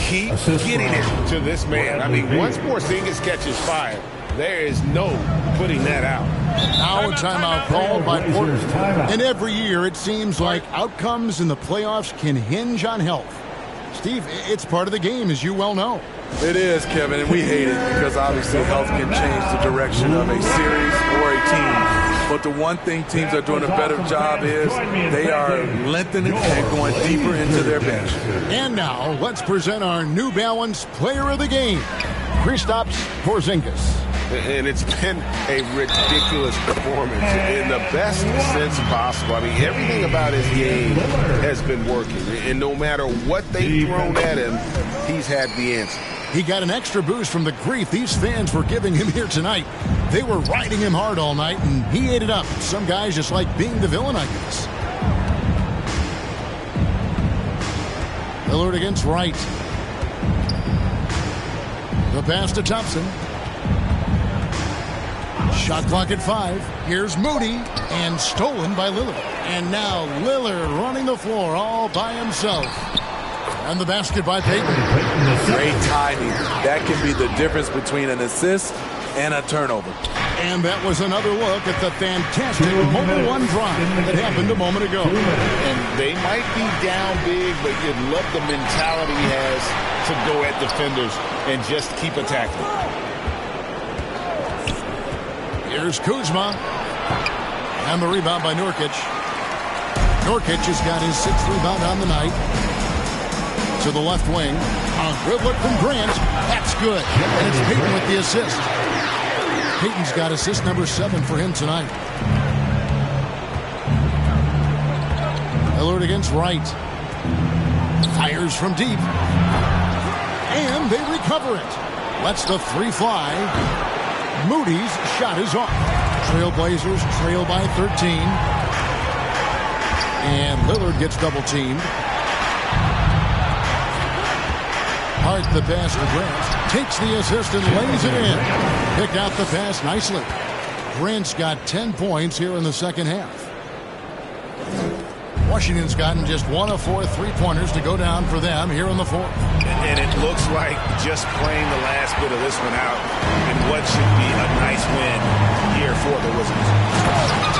Speaker 9: Keep getting it to this man. I mean, once Porzingis catches fire, there is no putting that out.
Speaker 5: Now a timeout called by Portland. And every year it seems like outcomes in the playoffs can hinge on health. Steve, it's part of the game, as you well know.
Speaker 10: It is, Kevin, and we hate it because obviously health can change the direction of a series or a team. But the one thing teams are doing a better job is they are lengthening and going deeper into their bench.
Speaker 5: And now let's present our New Balance Player of the Game, Kristaps Porzingis.
Speaker 9: And it's been a ridiculous performance in the best sense possible. I mean, everything about his game has been working. And no matter what they've thrown at him, he's had the answer.
Speaker 5: He got an extra boost from the grief these fans were giving him here tonight. They were riding him hard all night, and he ate it up. Some guys just like being the villain, I guess. Lillard against Wright. The pass to Thompson. Shot clock at 5. Here's Moody, and stolen by Lillard. And now Lillard running the floor all by himself. And the basket by Payton.
Speaker 10: Great timing. That can be the difference between an assist and a turnover.
Speaker 5: And that was another look at the fantastic Mobile One drive that happened a moment ago.
Speaker 12: And they might be down big, but you love the mentality he has to go at defenders and just keep attacking.
Speaker 5: Here's Kuzma. And the rebound by Nurkic. Nurkic has got his 6th rebound on the night. To the left wing. A good look from Grant. That's good. And it's Payton with the assist. Payton's got assist number 7 for him tonight. Lillard against Wright. Fires from deep. And they recover it. Lets the 3 fly. Moody's shot is off. Trailblazers trail by 13. And Lillard gets double teamed. Hart the pass to Grant. Takes the assist and lays it in. Picked out the pass nicely. Grant's got 10 points here in the second half. Washington's gotten just 1 of 4 3-pointers to go down for them here in the fourth.
Speaker 12: And it looks like just playing the last bit of this one out in what should be a nice win here for the Wizards.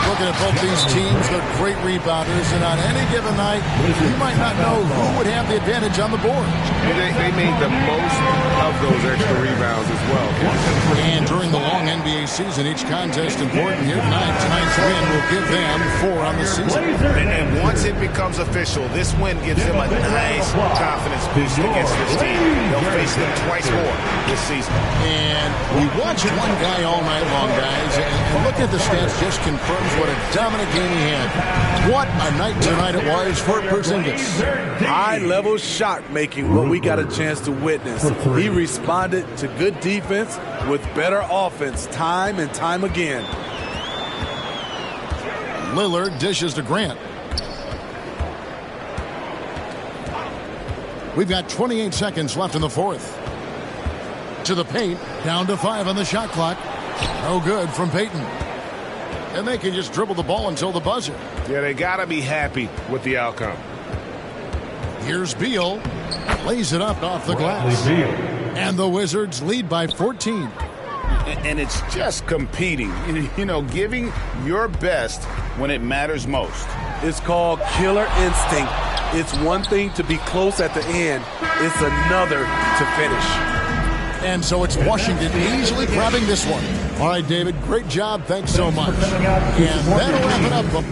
Speaker 5: Looking at both these teams, they're great rebounders, and on any given night, you might not know who would have the advantage on the board.
Speaker 9: They made the most of those extra rebounds as well.
Speaker 5: And during the long NBA season, each contest important here tonight. Tonight's win will give them 4 on the season.
Speaker 12: And once it becomes official, this win gives them a nice confidence boost against this team. They'll face them twice more this season.
Speaker 5: And we watched one guy all night long, guys, and looking at the stats just confirms what a dominant game he had. What a night tonight it was for Porzingis.
Speaker 10: High-level shot making, what we got a chance to witness. He responded to good defense with better offense time and time again.
Speaker 5: Lillard dishes to Grant. We've got 28 seconds left in the fourth. To the paint, down to 5 on the shot clock. No good from Payton. And they can just dribble the ball until the buzzer.
Speaker 9: Yeah, they got to be happy with the outcome.
Speaker 5: Here's Beal. Lays it up off the glass. And the Wizards lead by 14.
Speaker 12: And it's just competing, you know, giving your best when it matters most.
Speaker 10: It's called killer instinct. It's one thing to be close at the end. It's another to finish.
Speaker 5: And so it's Washington easily grabbing this one. All right, David, great job. Thanks so much. And that'll wrap it up.